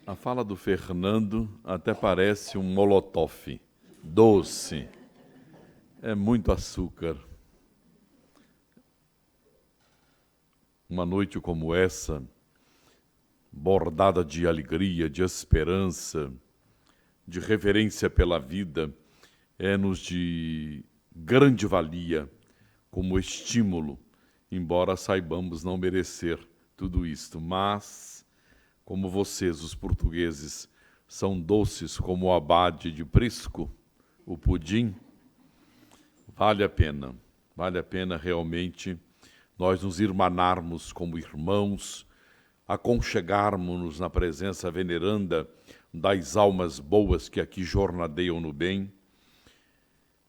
A fala do Fernando até parece um molotov, doce, é muito açúcar. Uma noite como essa, bordada de alegria, de esperança, de reverência pela vida, é-nos de grande valia como estímulo, embora saibamos não merecer tudo isto, mas como vocês, os portugueses, são doces como o abade de Prisco, o pudim, vale a pena realmente nós nos irmanarmos como irmãos, aconchegarmos-nos na presença veneranda das almas boas que aqui jornadeiam no bem,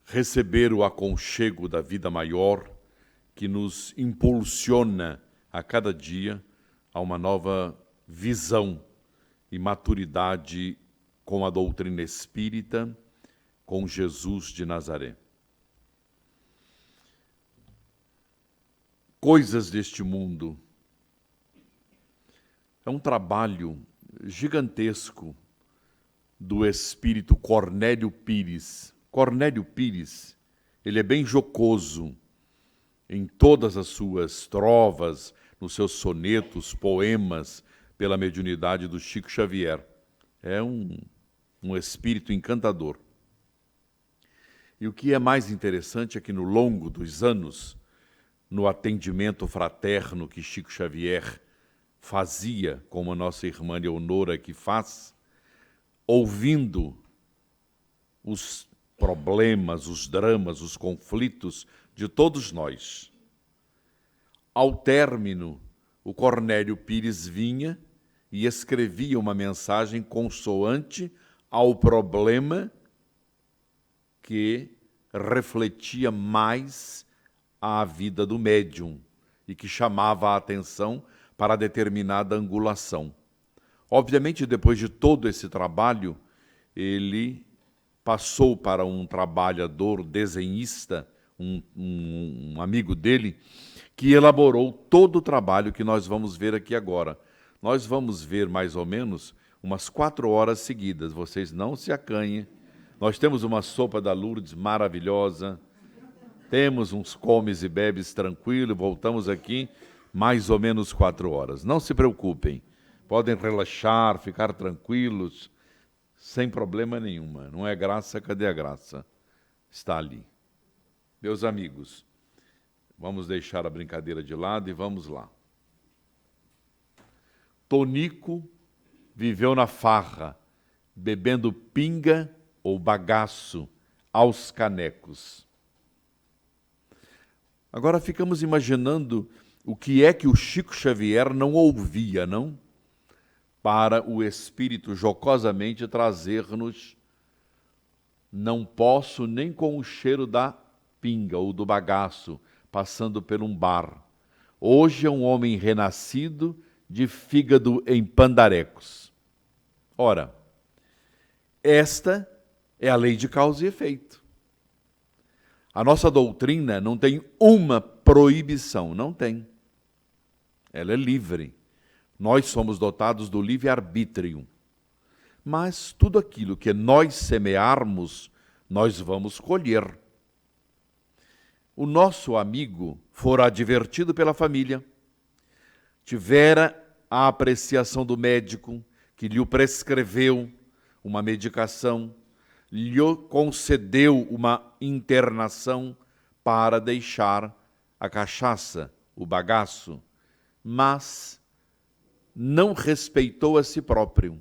receber o aconchego da vida maior que nos impulsiona a cada dia a uma nova visão e maturidade com a doutrina espírita, com Jesus de Nazaré. Coisas deste mundo. É um trabalho gigantesco do espírito Cornélio Pires. Cornélio Pires, ele é bem jocoso em todas as suas trovas, nos seus sonetos, poemas, pela mediunidade do Chico Xavier. É um espírito encantador. E o que é mais interessante é que no longo dos anos, no atendimento fraterno que Chico Xavier fazia, como a nossa irmã Leonora que faz, ouvindo os problemas, os dramas, os conflitos de todos nós. Ao término, o Cornélio Pires vinha e escrevia uma mensagem consoante ao problema que refletia mais a vida do médium e que chamava a atenção para determinada angulação. Obviamente, depois de todo esse trabalho, ele passou para um trabalhador desenhista, um amigo dele, que elaborou todo o trabalho que nós vamos ver aqui agora. Nós vamos ver mais ou menos umas 4 horas seguidas, vocês não se acanhem. Nós temos uma sopa da Lourdes maravilhosa, temos uns comes e bebes tranquilo, voltamos aqui mais ou menos 4 horas. Não se preocupem, podem relaxar, ficar tranquilos, sem problema nenhuma. Não é graça, cadê a graça? Está ali. Meus amigos, vamos deixar a brincadeira de lado e vamos lá. Tonico viveu na farra, bebendo pinga ou bagaço aos canecos. Agora ficamos imaginando o que é que o Chico Xavier não ouvia, não? Para o Espírito jocosamente trazer-nos: não posso nem com o cheiro da pinga ou do bagaço, passando por um bar. Hoje é um homem renascido de fígado em pandarecos. Ora, esta é a lei de causa e efeito. A nossa doutrina não tem uma proibição, não tem. Ela é livre. Nós somos dotados do livre-arbítrio. Mas tudo aquilo que nós semearmos, nós vamos colher. O nosso amigo fora advertido pela família, tivera a apreciação do médico, que lhe prescreveu uma medicação, lhe concedeu uma internação para deixar a cachaça, o bagaço, mas não respeitou a si próprio.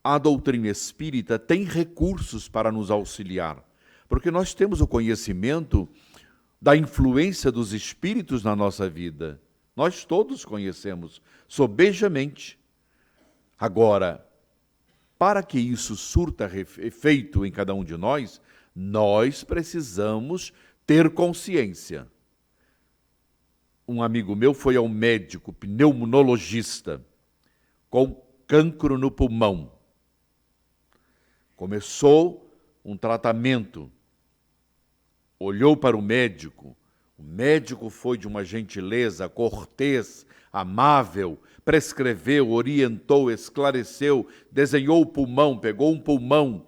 A doutrina espírita tem recursos para nos auxiliar, porque nós temos o conhecimento da influência dos espíritos na nossa vida. Nós todos conhecemos, sobejamente. Agora, para que isso surta efeito em cada um de nós, nós precisamos ter consciência. Um amigo meu foi ao médico pneumologista com cancro no pulmão. Começou um tratamento. Olhou para o médico foi de uma gentileza, cortês, amável, prescreveu, orientou, esclareceu, desenhou o pulmão, pegou um pulmão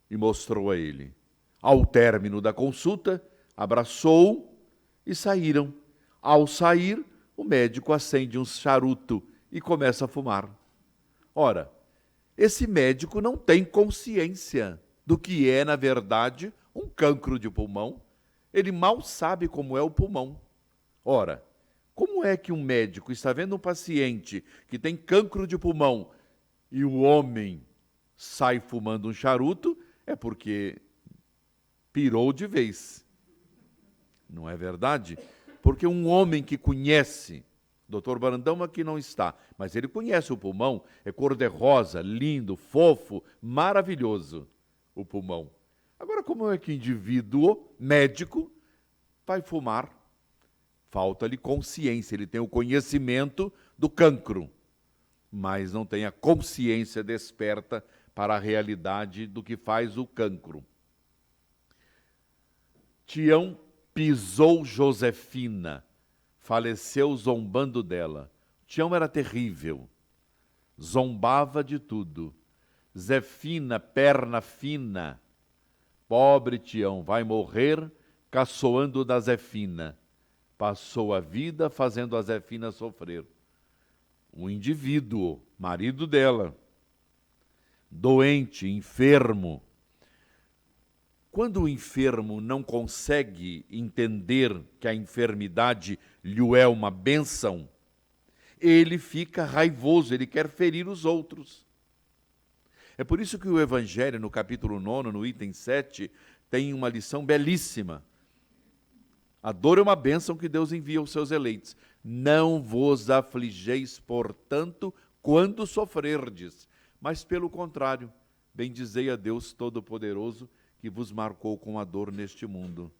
e mostrou a ele. Ao término da consulta, abraçou-o e saíram. Ao sair, o médico acende um charuto e começa a fumar. Ora, esse médico não tem consciência do que é, na verdade, um cancro de pulmão. Ele mal sabe como é o pulmão. Ora, como é que um médico está vendo um paciente que tem cancro de pulmão e o homem sai fumando um charuto? É porque pirou de vez. Não é verdade? Porque um homem que conhece, Dr. Brandão aqui não está, mas ele conhece o pulmão, é cor-de-rosa, lindo, fofo, maravilhoso o pulmão. Agora, como é que o indivíduo médico vai fumar? Falta-lhe consciência, ele tem o conhecimento do cancro, mas não tem a consciência desperta para a realidade do que faz o cancro. Tião pisou Josefina, faleceu zombando dela. Tião era terrível, zombava de tudo. Zefina, perna fina, pobre Tião, vai morrer caçoando da Zefina. Passou a vida fazendo a Zefina sofrer. O indivíduo, marido dela, doente, enfermo. Quando o enfermo não consegue entender que a enfermidade lhe é uma bênção, ele fica raivoso, ele quer ferir os outros. É por isso que o Evangelho, no capítulo 9, no item 7, tem uma lição belíssima. A dor é uma bênção que Deus envia aos seus eleitos. Não vos afligeis, portanto, quando sofrerdes, mas pelo contrário, bendizei a Deus Todo-Poderoso, que vos marcou com a dor neste mundo.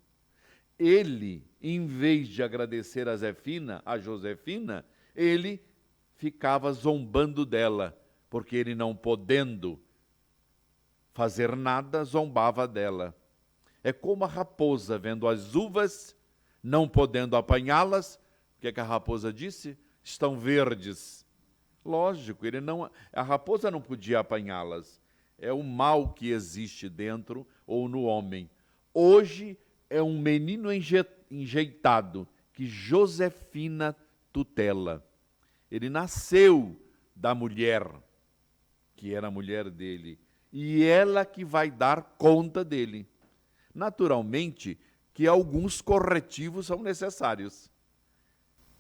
Ele, em vez de agradecer a Josefina, ele ficava zombando dela, porque ele, não podendo fazer nada, zombava dela. É como a raposa vendo as uvas, não podendo apanhá-las. O que é que a raposa disse? Estão verdes. Lógico, a raposa não podia apanhá-las. É o mal que existe dentro ou no homem. Hoje é um menino enjeitado que Josefina tutela. Ele nasceu da mulher, que era a mulher dele, e ela que vai dar conta dele. Naturalmente que alguns corretivos são necessários.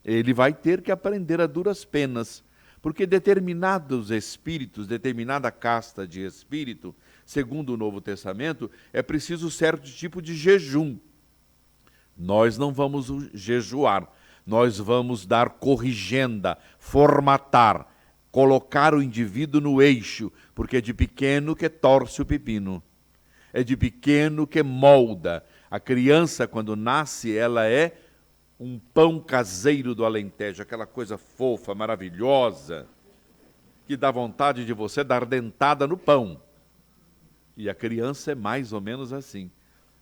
Ele vai ter que aprender a duras penas, porque determinados espíritos, determinada casta de espírito, segundo o Novo Testamento, é preciso certo tipo de jejum. Nós não vamos jejuar, nós vamos dar corrigenda, formatar, colocar o indivíduo no eixo, porque é de pequeno que torce o pepino, é de pequeno que molda. A criança, quando nasce, ela é um pão caseiro do Alentejo, aquela coisa fofa, maravilhosa, que dá vontade de você dar dentada no pão. E a criança é mais ou menos assim.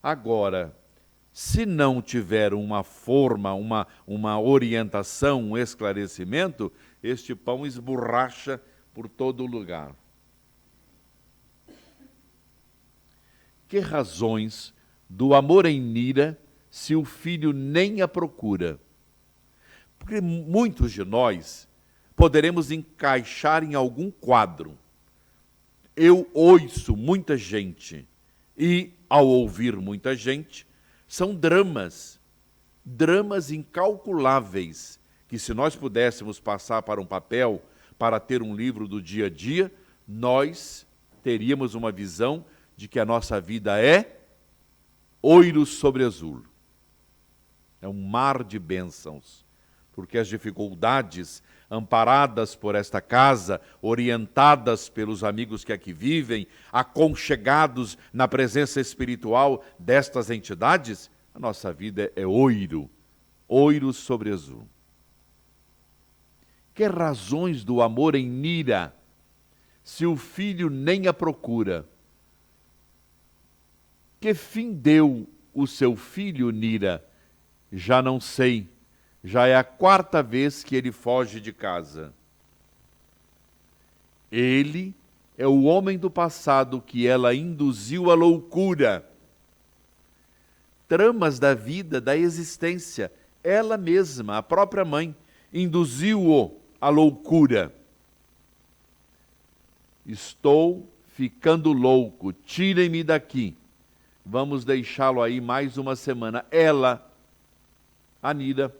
Agora, se não tiver uma forma, uma orientação, um esclarecimento, este pão esborracha por todo lugar. Que razões do amor em ira, se o filho nem a procura? Porque muitos de nós poderemos encaixar em algum quadro. Eu ouço muita gente, e ao ouvir muita gente, são dramas incalculáveis, que se nós pudéssemos passar para um papel, para ter um livro do dia a dia, nós teríamos uma visão de que a nossa vida é oiro sobre azul. É um mar de bênçãos, porque as dificuldades, amparadas por esta casa, orientadas pelos amigos que aqui vivem, aconchegados na presença espiritual destas entidades, a nossa vida é oiro sobre azul. Que razões do amor em ira, se o filho nem a procura? Que fim deu o seu filho, Nira? Já não sei, Já é a 4ª vez que ele foge de casa. Ele é o homem do passado que ela induziu à loucura. Tramas da vida, da existência, ela mesma, a própria mãe, induziu-o à loucura. Estou ficando louco, tirem-me daqui. Vamos deixá-lo aí mais uma semana. Ela, Anira,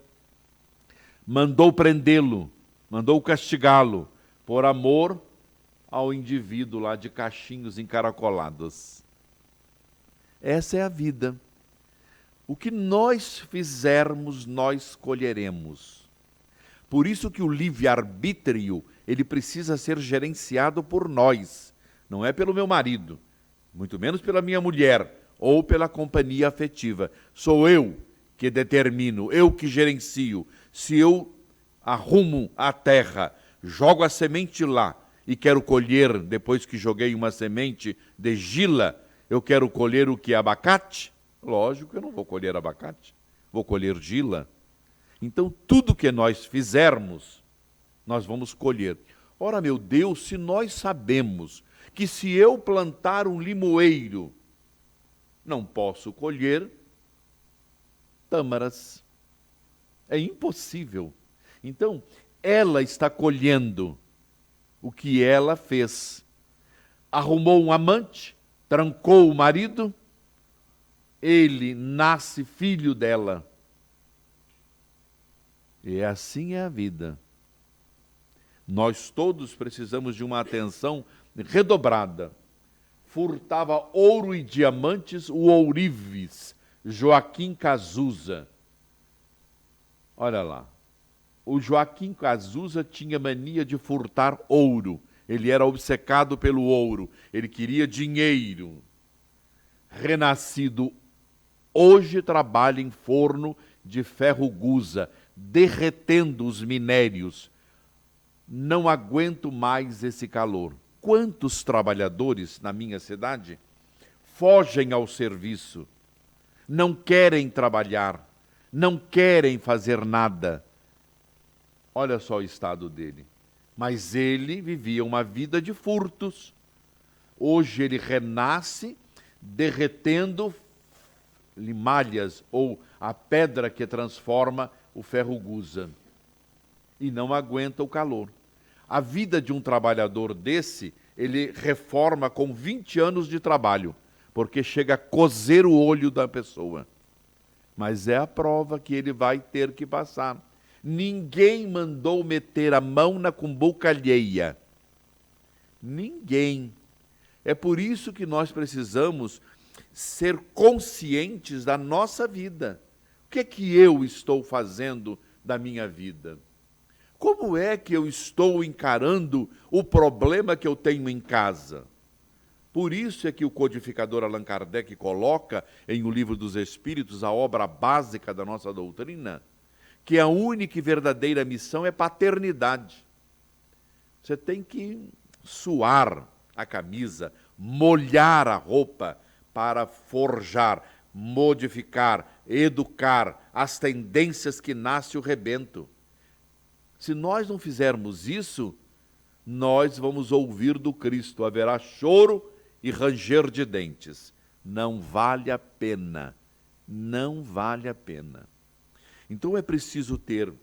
mandou prendê-lo, mandou castigá-lo, por amor ao indivíduo lá de cachinhos encaracolados. Essa é a vida. O que nós fizermos, nós colheremos. Por isso que o livre-arbítrio, ele precisa ser gerenciado por nós. Não é pelo meu marido, muito menos pela minha mulher, ou pela companhia afetiva. Sou eu que determino, eu que gerencio. Se eu arrumo a terra, jogo a semente lá e quero colher, depois que joguei uma semente de gila, eu quero colher o que? Abacate? Lógico que eu não vou colher abacate, vou colher gila. Então, tudo que nós fizermos, nós vamos colher. Ora, meu Deus, se nós sabemos que se eu plantar um limoeiro, não posso colher tâmaras. É impossível. Então, ela está colhendo o que ela fez. Arrumou um amante, trancou o marido, ele nasce filho dela. E assim é a vida. Nós todos precisamos de uma atenção redobrada. Furtava ouro e diamantes o ourives, Joaquim Cazuza. Olha lá, o Joaquim Cazuza tinha mania de furtar ouro. Ele era obcecado pelo ouro, ele queria dinheiro. Renascido, hoje trabalha em forno de ferro gusa, derretendo os minérios. Não aguento mais esse calor. Quantos trabalhadores na minha cidade fogem ao serviço, não querem trabalhar, não querem fazer nada. Olha só o estado dele. Mas ele vivia uma vida de furtos. Hoje ele renasce derretendo limalhas ou a pedra que transforma o ferro gusa. E não aguenta o calor. A vida de um trabalhador desse, ele reforma com 20 anos de trabalho, porque chega a cozer o olho da pessoa. Mas é a prova que ele vai ter que passar. Ninguém mandou meter a mão na cumbuca alheia. Ninguém. É por isso que nós precisamos ser conscientes da nossa vida. O que é que eu estou fazendo da minha vida? Como é que eu estou encarando o problema que eu tenho em casa? Por isso é que o codificador Allan Kardec coloca em O Livro dos Espíritos, a obra básica da nossa doutrina, que a única e verdadeira missão é paternidade. Você tem que suar a camisa, molhar a roupa para forjar, modificar, educar as tendências que nasce o rebento. Se nós não fizermos isso, nós vamos ouvir do Cristo, haverá choro e ranger de dentes. Não vale a pena, não vale a pena. Então é preciso ter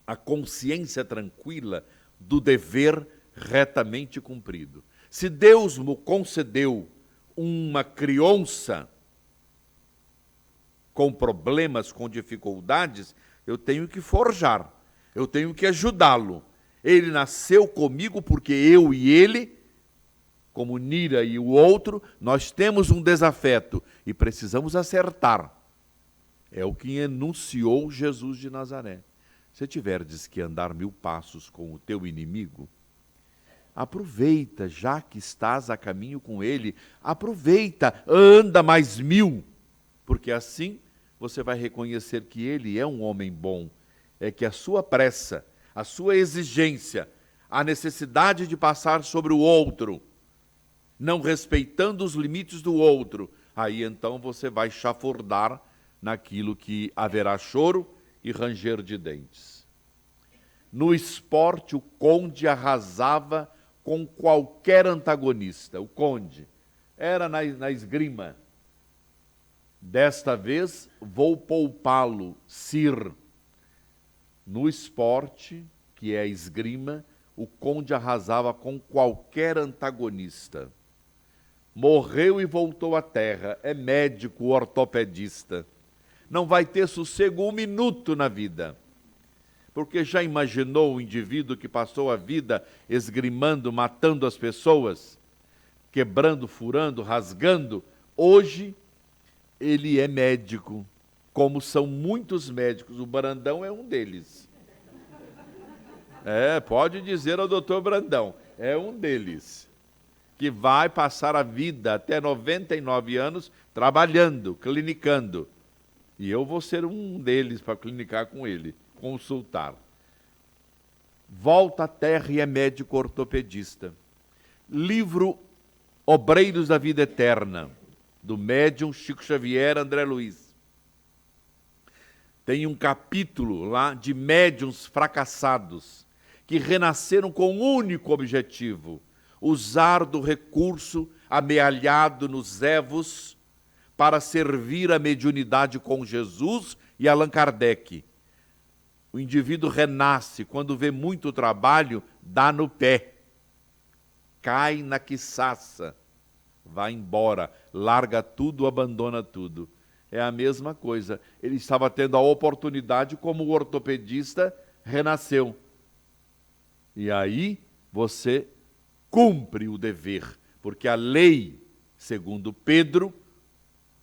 a consciência tranquila do dever retamente cumprido. Se Deus me concedeu uma criança com problemas, com dificuldades, eu tenho que forjar, eu tenho que ajudá-lo. Ele nasceu comigo porque eu e ele, como Nira e o outro, nós temos um desafeto e precisamos acertar. É o que enunciou Jesus de Nazaré. Se tiverdes que andar 1000 passos com o teu inimigo, aproveita, já que estás a caminho com ele, aproveita, anda mais 1000, porque assim você vai reconhecer que ele é um homem bom, é que a sua pressa, a sua exigência, a necessidade de passar sobre o outro, não respeitando os limites do outro, aí então você vai chafurdar naquilo que haverá choro e ranger de dentes. No esporte, o conde arrasava com qualquer antagonista. O conde era na esgrima. Desta vez, vou poupá-lo, Sir. No esporte, que é a esgrima, o conde arrasava com qualquer antagonista. Morreu e voltou à terra, é médico, ortopedista. Não vai ter sossego um minuto na vida. Porque já imaginou o indivíduo que passou a vida esgrimando, matando as pessoas, quebrando, furando, rasgando? Hoje, ele é médico, como são muitos médicos. O Brandão é um deles. Pode dizer ao doutor Brandão, é um deles, que vai passar a vida até 99 anos trabalhando, clinicando. E eu vou ser um deles para clinicar com ele, consultar. Volta à terra e é médico ortopedista. Livro Obreiros da Vida Eterna, do médium Chico Xavier, André Luiz. Tem um capítulo lá de médiuns fracassados, que renasceram com um único objetivo: usar do recurso amealhado nos Evos para servir a mediunidade com Jesus e Allan Kardec. O indivíduo renasce, quando vê muito trabalho, dá no pé, cai na quiçaça, vai embora, larga tudo, abandona tudo. É a mesma coisa. Ele estava tendo a oportunidade, como o ortopedista renasceu. E aí você cumpre o dever, porque a lei, segundo Pedro,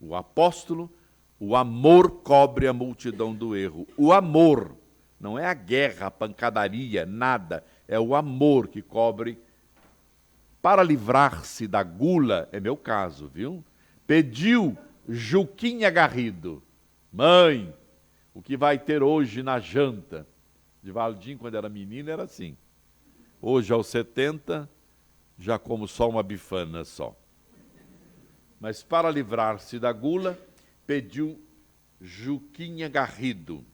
o apóstolo, o amor cobre a multidão do erro. O amor, não é a guerra, a pancadaria, nada. É o amor que cobre. Para livrar-se da gula, é meu caso, viu? Pediu Juquinha Garrido: mãe, o que vai ter hoje na janta? Divaldinho, quando era menino, era assim. Hoje, aos 70, já como só uma bifana só. Mas para livrar-se da gula, pediu Juquinha Garrido: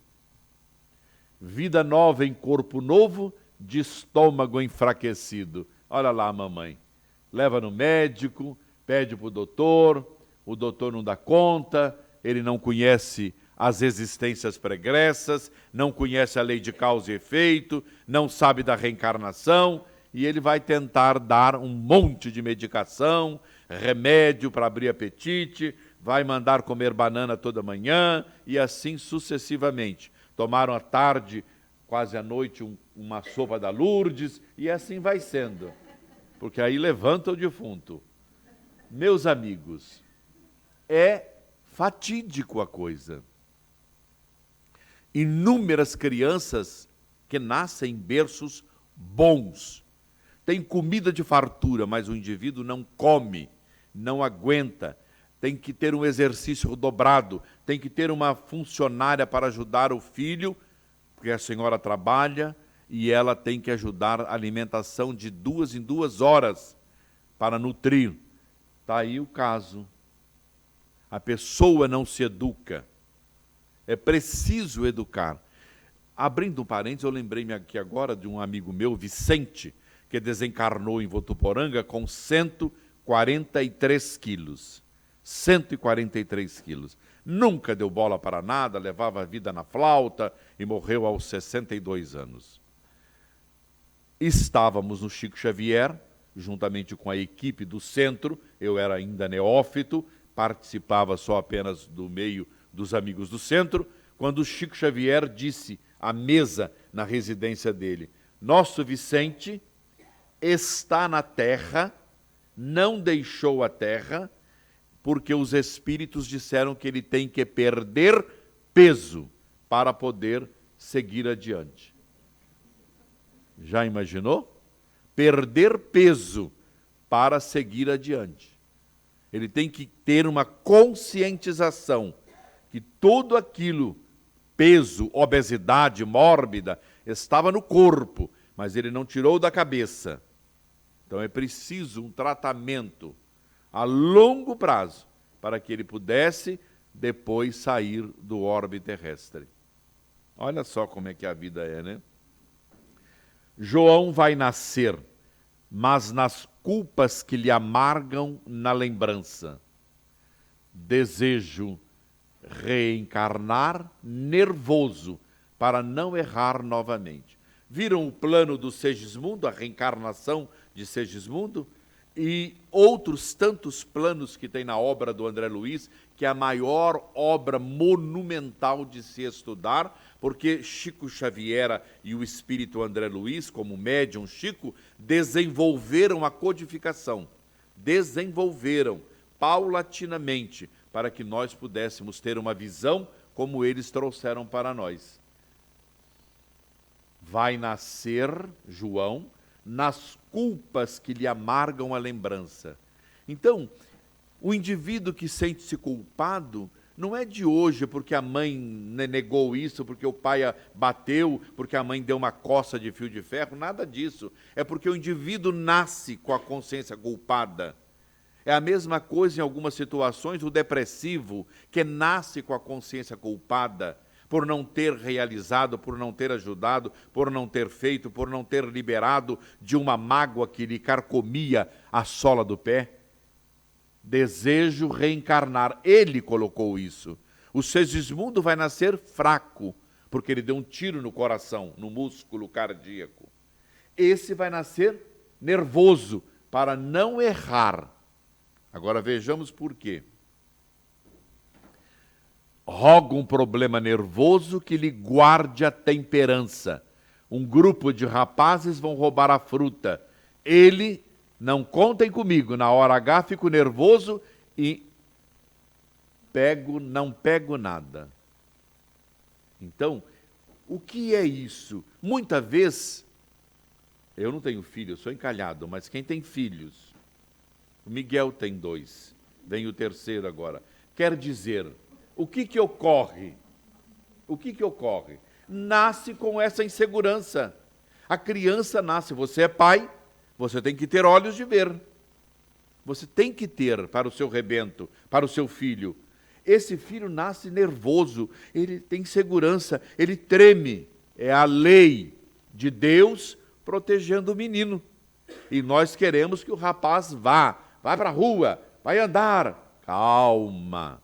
vida nova em corpo novo, de estômago enfraquecido. Olha lá, mamãe. Leva no médico, pede para o doutor não dá conta, ele não conhece as existências pregressas, não conhece a lei de causa e efeito, não sabe da reencarnação, e ele vai tentar dar um monte de medicação, remédio para abrir apetite, vai mandar comer banana toda manhã, e assim sucessivamente. Tomaram à tarde, quase à noite, uma sopa da Lourdes, e assim vai sendo. Porque aí levanta o defunto. Meus amigos, é fatídico a coisa. Inúmeras crianças que nascem em berços bons, tem comida de fartura, mas o indivíduo não come, não aguenta, tem que ter um exercício dobrado, tem que ter uma funcionária para ajudar o filho, porque a senhora trabalha e ela tem que ajudar a alimentação de 2 em 2 horas para nutrir. Está aí o caso. A pessoa não se educa. É preciso educar. Abrindo um parênteses, eu lembrei-me aqui agora de um amigo meu, Vicente, que desencarnou em Votuporanga com 143 quilos. 143 quilos. Nunca deu bola para nada, levava a vida na flauta e morreu aos 62 anos. Estávamos no Chico Xavier, juntamente com a equipe do centro, eu era ainda neófito, participava só apenas do meio dos amigos do centro, quando o Chico Xavier disse à mesa na residência dele: nosso Vicente está na terra, não deixou a terra, porque os espíritos disseram que ele tem que perder peso para poder seguir adiante. Já imaginou? Perder peso para seguir adiante. Ele tem que ter uma conscientização que tudo aquilo, peso, obesidade mórbida, estava no corpo, mas ele não tirou da cabeça. Então é preciso um tratamento a longo prazo para que ele pudesse depois sair do orbe terrestre. Olha só como é que a vida é, né? João vai nascer, mas nas culpas que lhe amargam na lembrança. Desejo reencarnar nervoso para não errar novamente. Viram o plano do Segismundo, a reencarnação de Segismundo? E outros tantos planos que tem na obra do André Luiz, que é a maior obra monumental de se estudar, porque Chico Xavier e o espírito André Luiz, como médium Chico, desenvolveram a codificação. Desenvolveram paulatinamente, para que nós pudéssemos ter uma visão como eles trouxeram para nós. Vai nascer João nas culpas que lhe amargam a lembrança. Então, o indivíduo que sente-se culpado não é de hoje porque a mãe negou isso, porque o pai bateu, porque a mãe deu uma coça de fio de ferro, nada disso. É porque o indivíduo nasce com a consciência culpada. É a mesma coisa em algumas situações, o depressivo, que nasce com a consciência culpada, por não ter realizado, por não ter ajudado, por não ter feito, por não ter liberado de uma mágoa que lhe carcomia a sola do pé. Desejo reencarnar. Ele colocou isso. O Segismundo vai nascer fraco, porque ele deu um tiro no coração, no músculo cardíaco. Esse vai nascer nervoso, para não errar. Agora vejamos por quê. Roga um problema nervoso que lhe guarde a temperança. Um grupo de rapazes vão roubar a fruta. Ele, não contem comigo, na hora H fico nervoso e não pego nada. Então, o que é isso? Muita vez, eu não tenho filho, eu sou encalhado, mas quem tem filhos? O Miguel tem 2, vem o terceiro agora. Quer dizer, o que ocorre? O que ocorre? Nasce com essa insegurança. A criança nasce, você é pai, você tem que ter olhos de ver. Você tem que ter para o seu rebento, para o seu filho. Esse filho nasce nervoso, ele tem insegurança, ele treme. É a lei de Deus protegendo o menino. E nós queremos que o rapaz vai para a rua, vai andar. Calma.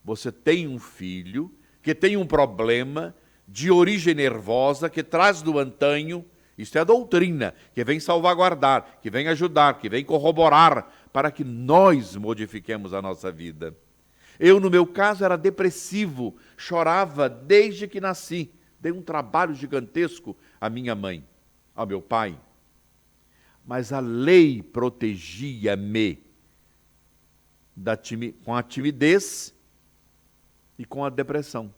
Você tem um filho que tem um problema de origem nervosa, que traz do antanho, isso é a doutrina, que vem salvaguardar, que vem ajudar, que vem corroborar, para que nós modifiquemos a nossa vida. Eu, no meu caso, era depressivo, chorava desde que nasci. Dei um trabalho gigantesco à minha mãe, ao meu pai. Mas a lei protegia-me com a timidez e com a depressão.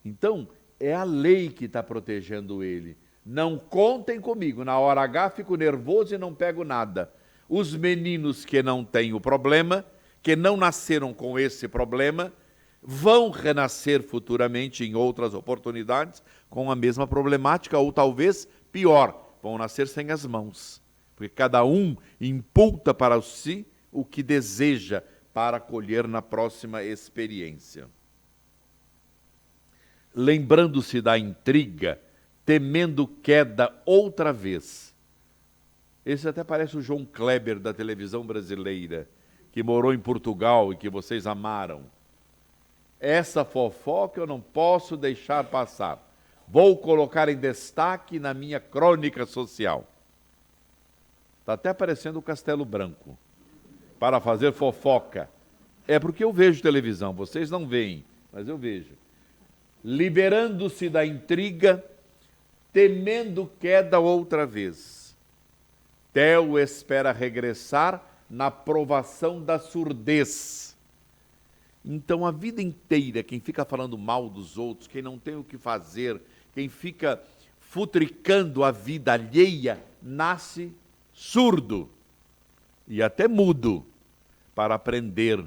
Então, é a lei que está protegendo ele. Não contem comigo, na hora H fico nervoso e não pego nada. Os meninos que não têm o problema, que não nasceram com esse problema, vão renascer futuramente em outras oportunidades com a mesma problemática, ou talvez pior, vão nascer sem as mãos. Porque cada um imputa para si o que deseja para colher na próxima experiência. Lembrando-se da intriga, temendo queda outra vez. Esse até parece o João Kleber da televisão brasileira, que morou em Portugal e que vocês amaram. Essa fofoca eu não posso deixar passar. Vou colocar em destaque na minha crônica social. Está até aparecendo o Castelo Branco, para fazer fofoca. É porque eu vejo televisão, vocês não veem, mas eu vejo. Liberando-se da intriga, temendo queda outra vez. Theo espera regressar na provação da surdez. Então, a vida inteira, quem fica falando mal dos outros, quem não tem o que fazer, quem fica futricando a vida alheia, nasce surdo e até mudo para aprender,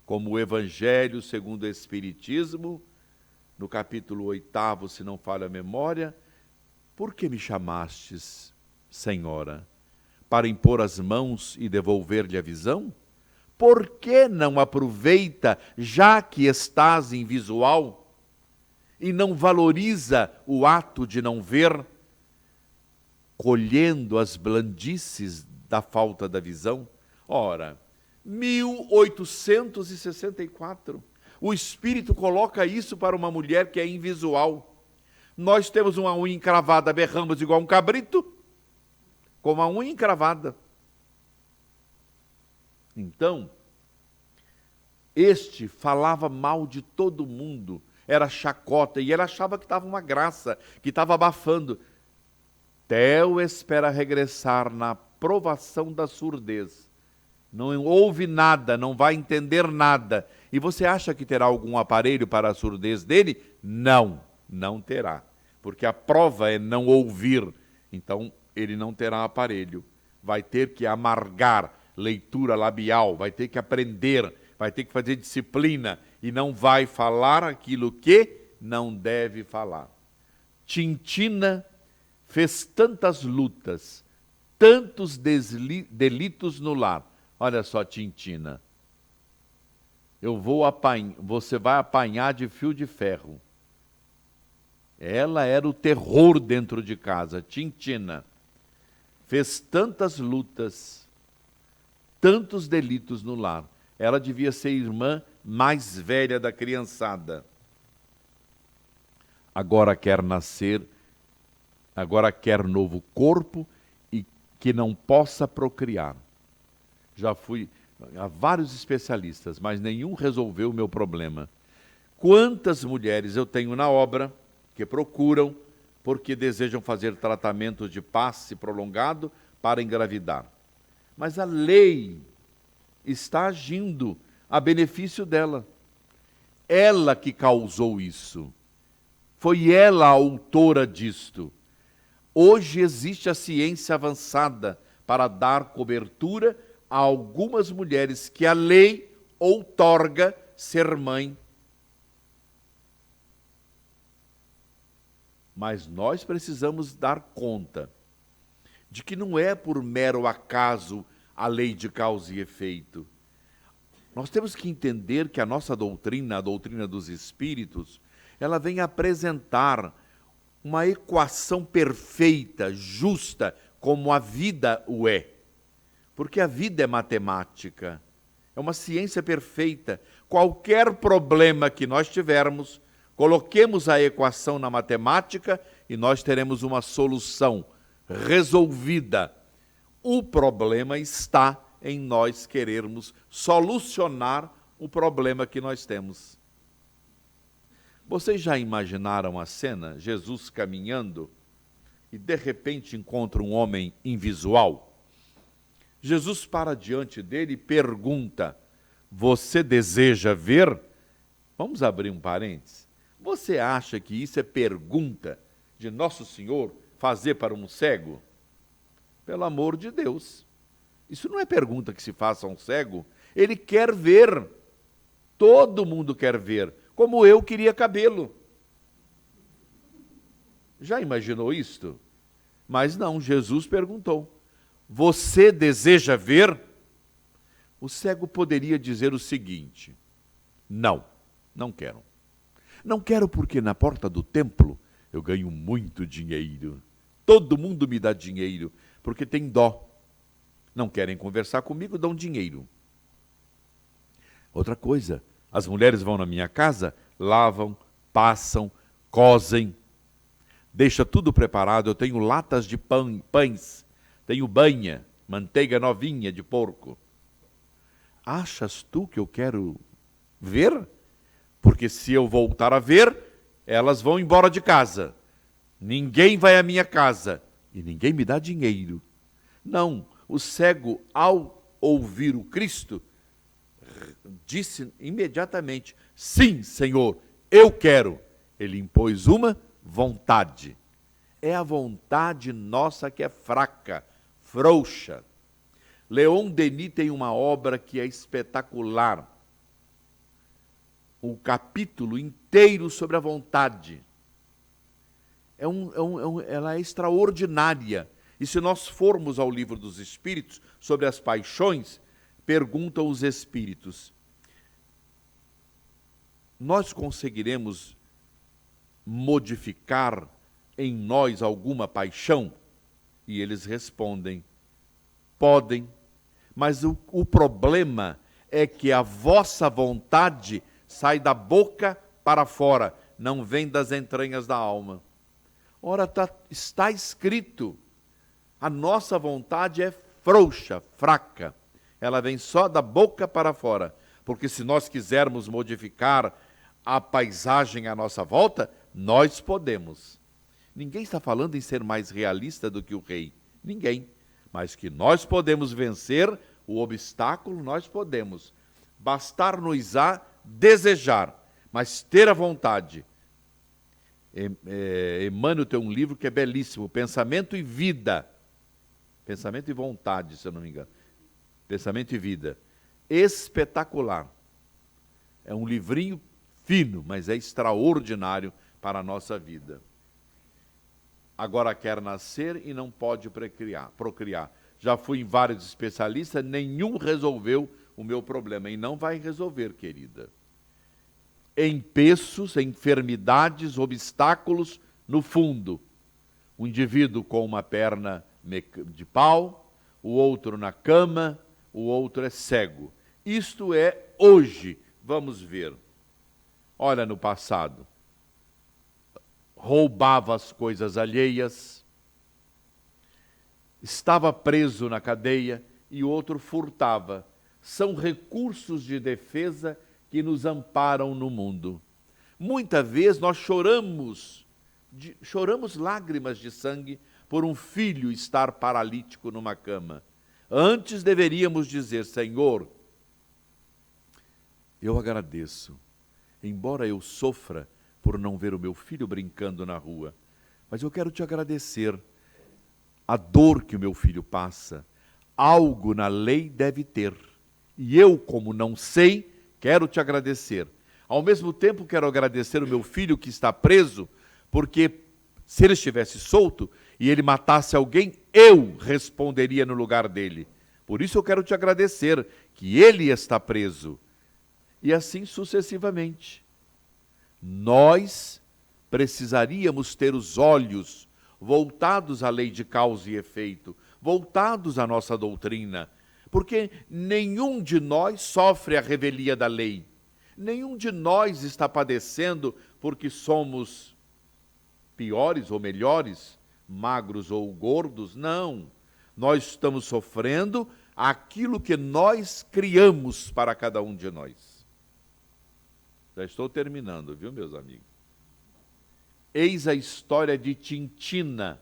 como o Evangelho segundo o Espiritismo, no capítulo 8, se não falha a memória, por que me chamastes, Senhora? Para impor as mãos e devolver-lhe a visão? Por que não aproveita, já que estás invisual? e não valoriza o ato de não ver, colhendo as blandices da falta da visão? Ora, 1864, o Espírito coloca isso para uma mulher que é invisual. Nós temos uma unha encravada, berramos igual um cabrito, com uma unha encravada. Então, este falava mal de todo mundo, era chacota, e ele achava que estava uma graça, que estava abafando. Theo espera regressar na provação da surdez. Não ouve nada, não vai entender nada. E você acha que terá algum aparelho para a surdez dele? Não, não terá. Porque a prova é não ouvir. Então, ele não terá aparelho. Vai ter que amargar leitura labial, vai ter que aprender, vai ter que fazer disciplina e não vai falar aquilo que não deve falar. Tintina fez tantas lutas, tantos delitos no lar. Olha só, Tintina. Você vai apanhar de fio de ferro. Ela era o terror dentro de casa. Tintina fez tantas lutas, tantos delitos no lar. Ela devia ser irmã mais velha da criançada. Agora quer nascer, agora quer novo corpo e que não possa procriar. Já fui a vários especialistas, mas nenhum resolveu o meu problema. Quantas mulheres eu tenho na obra que procuram porque desejam fazer tratamento de passe prolongado para engravidar. Mas a lei está agindo a benefício dela. Ela que causou isso. Foi ela a autora disto. Hoje existe a ciência avançada para dar cobertura a algumas mulheres que a lei outorga ser mãe. Mas nós precisamos dar conta de que não é por mero acaso a lei de causa e efeito. Nós temos que entender que a nossa doutrina, a doutrina dos espíritos, ela vem apresentar uma equação perfeita, justa, como a vida o é. Porque a vida é matemática, é uma ciência perfeita. Qualquer problema que nós tivermos, coloquemos a equação na matemática e nós teremos uma solução resolvida. O problema está em nós querermos solucionar o problema que nós temos. Vocês já imaginaram a cena? Jesus caminhando e de repente encontra um homem invisual. Jesus para diante dele e pergunta: você deseja ver? Vamos abrir um parênteses. Você acha que isso é pergunta de Nosso Senhor fazer para um cego? Pelo amor de Deus. Isso não é pergunta que se faça a um cego. Ele quer ver. Todo mundo quer ver. Como eu queria cabelo. Já imaginou isto? Mas não, Jesus perguntou: você deseja ver? O cego poderia dizer o seguinte: não, não quero. Não quero porque na porta do templo eu ganho muito dinheiro. Todo mundo me dá dinheiro, porque tem dó. Não querem conversar comigo, dão dinheiro. Outra coisa, as mulheres vão na minha casa, lavam, passam, cosem, deixa tudo preparado. Eu tenho latas de pães, tenho banha, manteiga novinha de porco. Achas tu que eu quero ver? Porque se eu voltar a ver, elas vão embora de casa. Ninguém vai à minha casa e ninguém me dá dinheiro. Não, o cego, ao ouvir o Cristo, disse imediatamente: sim, Senhor, eu quero. Ele impôs uma vontade. É a vontade nossa que é fraca, frouxa. Leon Denis tem uma obra que é espetacular. Um capítulo inteiro sobre a vontade. Ela é extraordinária. E se nós formos ao livro dos Espíritos, sobre as paixões, perguntam os Espíritos: nós conseguiremos modificar em nós alguma paixão? E eles respondem: podem, mas o problema é que a vossa vontade sai da boca para fora, não vem das entranhas da alma. Ora, está escrito, a nossa vontade é frouxa, fraca, ela vem só da boca para fora, porque se nós quisermos modificar a paisagem à nossa volta, nós podemos. Ninguém está falando em ser mais realista do que o rei, ninguém. Mas que nós podemos vencer o obstáculo, nós podemos. Bastar-nos-á desejar, mas ter a vontade. Emmanuel tem um livro que é belíssimo, Pensamento e Vida. Pensamento e Vontade, se eu não me engano. Pensamento e Vida. Espetacular. É um livrinho fino, mas é extraordinário para a nossa vida. Agora quer nascer e não pode procriar. Já fui em vários especialistas, nenhum resolveu o meu problema. E não vai resolver, querida. Empeços, enfermidades, obstáculos no fundo. Um indivíduo com uma perna de pau, o outro na cama, o outro é cego. Isto é hoje. Vamos ver. Olha no passado. Roubava as coisas alheias, estava preso na cadeia e outro furtava. São recursos de defesa que nos amparam no mundo. Muitas vezes nós choramos lágrimas de sangue por um filho estar paralítico numa cama. Antes deveríamos dizer: Senhor, eu agradeço, embora eu sofra por não ver o meu filho brincando na rua, mas eu quero te agradecer a dor que o meu filho passa. Algo na lei deve ter, e eu, como não sei, quero te agradecer. Ao mesmo tempo, quero agradecer o meu filho que está preso, porque se ele estivesse solto e ele matasse alguém, eu responderia no lugar dele. Por isso eu quero te agradecer que ele está preso. E assim sucessivamente. Nós precisaríamos ter os olhos voltados à lei de causa e efeito, voltados à nossa doutrina, porque nenhum de nós sofre a revelia da lei, nenhum de nós está padecendo porque somos piores ou melhores, magros ou gordos, não. Nós estamos sofrendo aquilo que nós criamos para cada um de nós. Já estou terminando, viu, meus amigos? Eis a história de Tintina,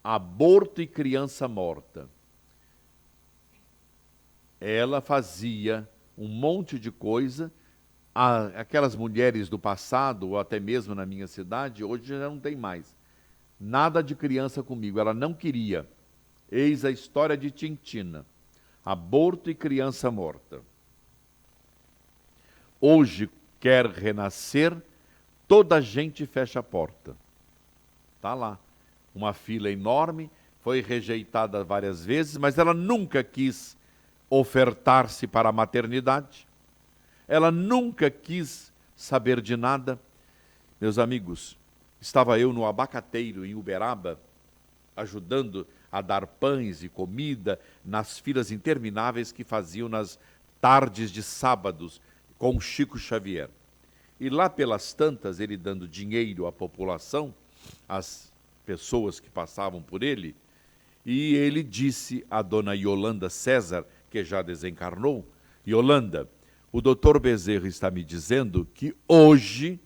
aborto e criança morta. Ela fazia um monte de coisa. Aquelas mulheres do passado, ou até mesmo na minha cidade, hoje já não tem mais. Nada de criança comigo, ela não queria. Eis a história de Tintina, aborto e criança morta. Hoje, quer renascer, toda a gente fecha a porta. Está lá. Uma fila enorme, foi rejeitada várias vezes, mas ela nunca quis ofertar-se para a maternidade. Ela nunca quis saber de nada. Meus amigos, estava eu no Abacateiro, em Uberaba, ajudando a dar pães e comida nas filas intermináveis que faziam nas tardes de sábados, com Chico Xavier. E lá pelas tantas, ele dando dinheiro à população, às pessoas que passavam por ele, e ele disse à dona Yolanda César, que já desencarnou: Yolanda, o doutor Bezerra está me dizendo que hoje,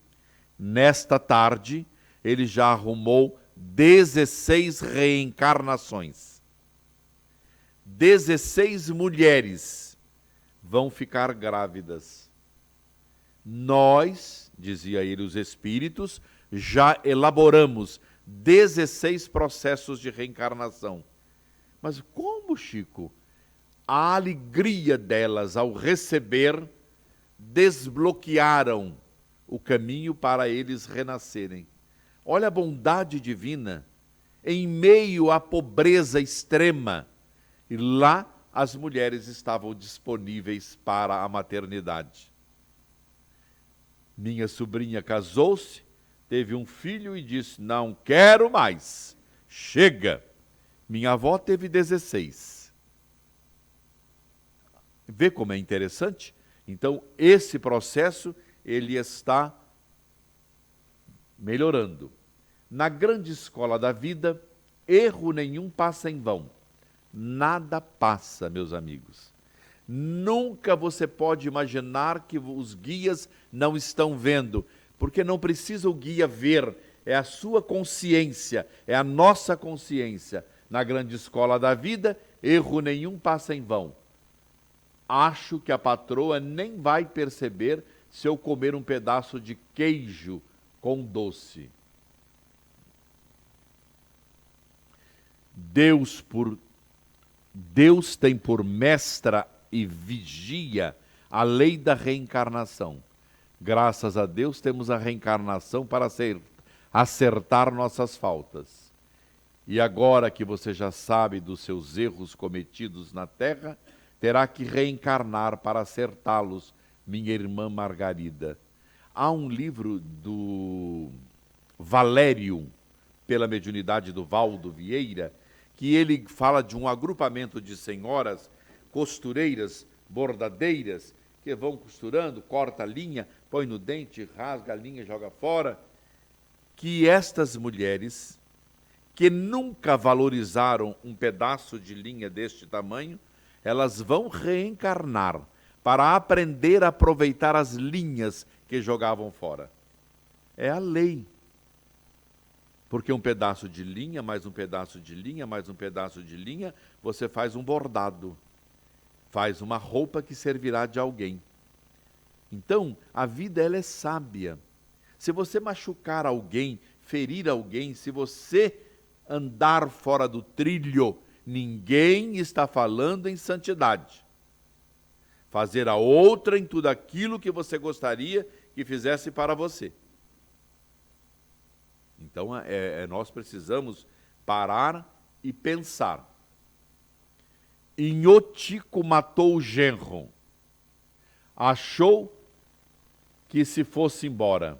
nesta tarde, ele já arrumou 16 reencarnações. 16 mulheres vão ficar grávidas. Nós, dizia ele, os espíritos, já elaboramos 16 processos de reencarnação. Mas como, Chico? A alegria delas ao receber desbloquearam o caminho para eles renascerem. Olha a bondade divina, em meio à pobreza extrema. E lá as mulheres estavam disponíveis para a maternidade. Minha sobrinha casou-se, teve um filho e disse: não quero mais, chega. Minha avó teve 16. Vê como é interessante? Então, esse processo, ele está melhorando. Na grande escola da vida, erro nenhum passa em vão. Nada passa, meus amigos. Nunca você pode imaginar que os guias não estão vendo, porque não precisa o guia ver, é a sua consciência, é a nossa consciência. Na grande escola da vida, erro nenhum passa em vão. Acho que a patroa nem vai perceber se eu comer um pedaço de queijo com doce. Deus tem por mestra e vigia a lei da reencarnação. Graças a Deus temos a reencarnação para acertar nossas faltas. E agora que você já sabe dos seus erros cometidos na terra, terá que reencarnar para acertá-los, minha irmã Margarida. Há um livro do Valério, pela mediunidade do Valdo Vieira, que ele fala de um agrupamento de senhoras costureiras, bordadeiras, que vão costurando, corta a linha, põe no dente, rasga a linha, joga fora. Que estas mulheres, que nunca valorizaram um pedaço de linha deste tamanho, elas vão reencarnar para aprender a aproveitar as linhas que jogavam fora. É a lei. Porque um pedaço de linha, mais um pedaço de linha, mais um pedaço de linha, você faz um bordado. Faz uma roupa que servirá de alguém. Então, a vida ela é sábia. Se você machucar alguém, ferir alguém, se você andar fora do trilho, ninguém está falando em santidade. Fazer a outra em tudo aquilo que você gostaria que fizesse para você. Então, nós precisamos parar e pensar. Inhotico matou o genro. Achou que se fosse embora.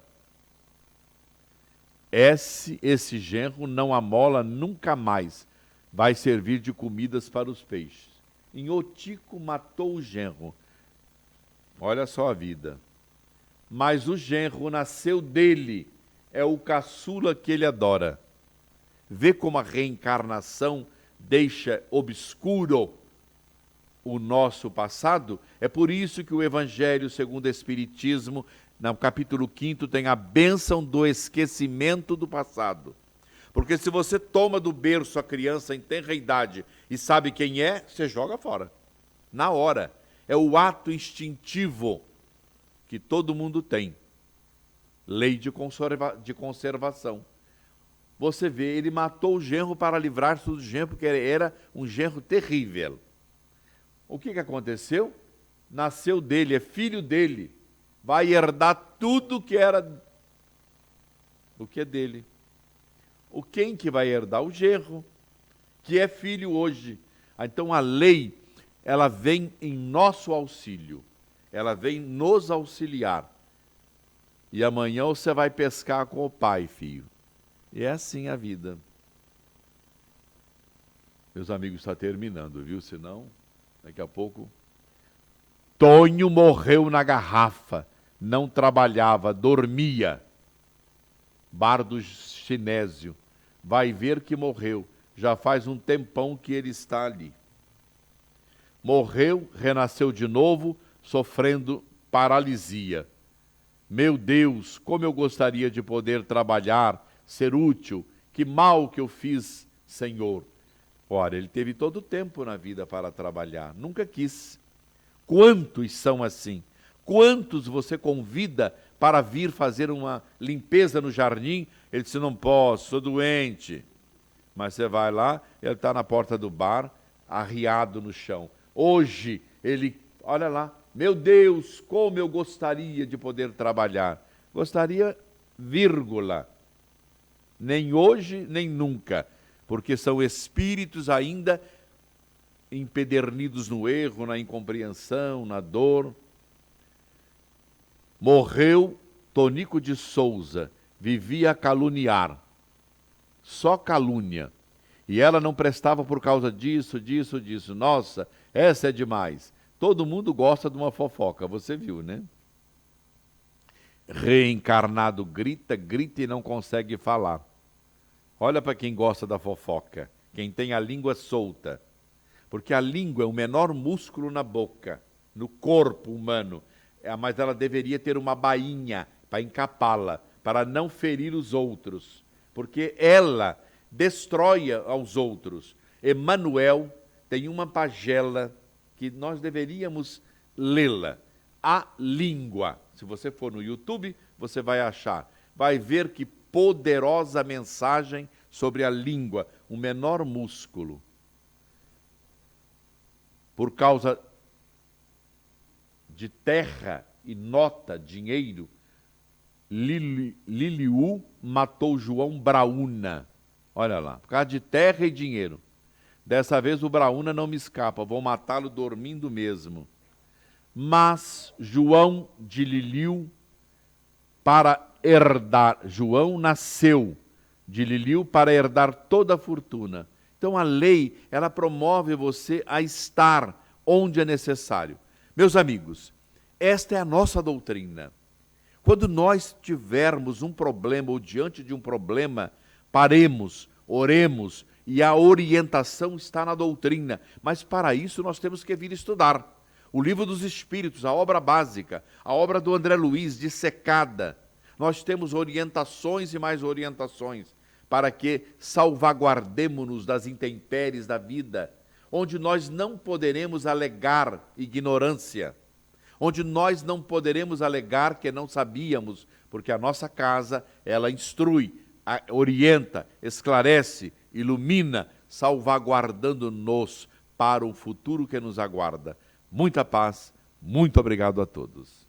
Esse genro não amola nunca mais. Vai servir de comidas para os peixes. Inhotico matou o genro. Olha só a vida. Mas o genro nasceu dele. É o caçula que ele adora. Vê como a reencarnação deixa obscuro o nosso passado? É por isso que o Evangelho segundo o Espiritismo, no capítulo 5º, tem a bênção do esquecimento do passado. Porque se você toma do berço a criança em tenra idade e sabe quem é, você joga fora. Na hora. É o ato instintivo que todo mundo tem. Lei de conservação. Você vê, ele matou o genro para livrar-se do genro, porque era um genro terrível. O que aconteceu? Nasceu dele, é filho dele. Vai herdar tudo que era o que é dele. Quem que vai herdar? O genro, que é filho hoje. Então a lei, ela vem em nosso auxílio. Ela vem nos auxiliar. E amanhã você vai pescar com o pai, filho. E é assim a vida. Meus amigos, está terminando, viu? Senão, daqui a pouco... Tonho morreu na garrafa. Não trabalhava, dormia. Bar do Chinésio. Vai ver que morreu. Já faz um tempão que ele está ali. Morreu, renasceu de novo, sofrendo paralisia. Meu Deus, como eu gostaria de poder trabalhar, ser útil. Que mal que eu fiz, Senhor. Ora, ele teve todo o tempo na vida para trabalhar. Nunca quis. Quantos são assim? Quantos você convida para vir fazer uma limpeza no jardim? Ele disse, não posso, sou doente. Mas você vai lá, ele está na porta do bar, arriado no chão. Hoje, ele, olha lá, meu Deus, como eu gostaria de poder trabalhar. Gostaria, vírgula. Nem hoje, nem nunca. Porque são espíritos ainda empedernidos no erro, na incompreensão, na dor. Morreu Tonico de Souza, vivia a caluniar, só calúnia. E ela não prestava por causa disso, disso, disso. Nossa, essa é demais. Todo mundo gosta de uma fofoca, você viu, né? Reencarnado grita, grita e não consegue falar. Olha para quem gosta da fofoca, quem tem a língua solta. Porque a língua é o menor músculo na boca, no corpo humano. Mas ela deveria ter uma bainha para encapá-la, para não ferir os outros. Porque ela destrói aos outros. Emmanuel tem uma pagela que nós deveríamos lê-la. A língua. Se você for no YouTube, você vai achar. Vai ver que poderosa mensagem sobre a língua, o menor músculo. Por causa de terra e nota, dinheiro, Liliu matou João Braúna. Olha lá, por causa de terra e dinheiro. Dessa vez o Braúna não me escapa, vou matá-lo dormindo mesmo. Mas João de Liliu, para herdar, João nasceu de Liliu para herdar toda a fortuna. Então a lei, ela promove você a estar onde é necessário. Meus amigos, esta é a nossa doutrina. Quando nós tivermos um problema ou diante de um problema, paremos, oremos e a orientação está na doutrina. Mas para isso nós temos que vir estudar. O Livro dos Espíritos, a obra básica, a obra do André Luiz, dissecada. Nós temos orientações e mais orientações para que salvaguardemo-nos das intempéries da vida, onde nós não poderemos alegar ignorância, onde nós não poderemos alegar que não sabíamos, porque a nossa casa, ela instrui, orienta, esclarece, ilumina, salvaguardando-nos para o futuro que nos aguarda. Muita paz, muito obrigado a todos.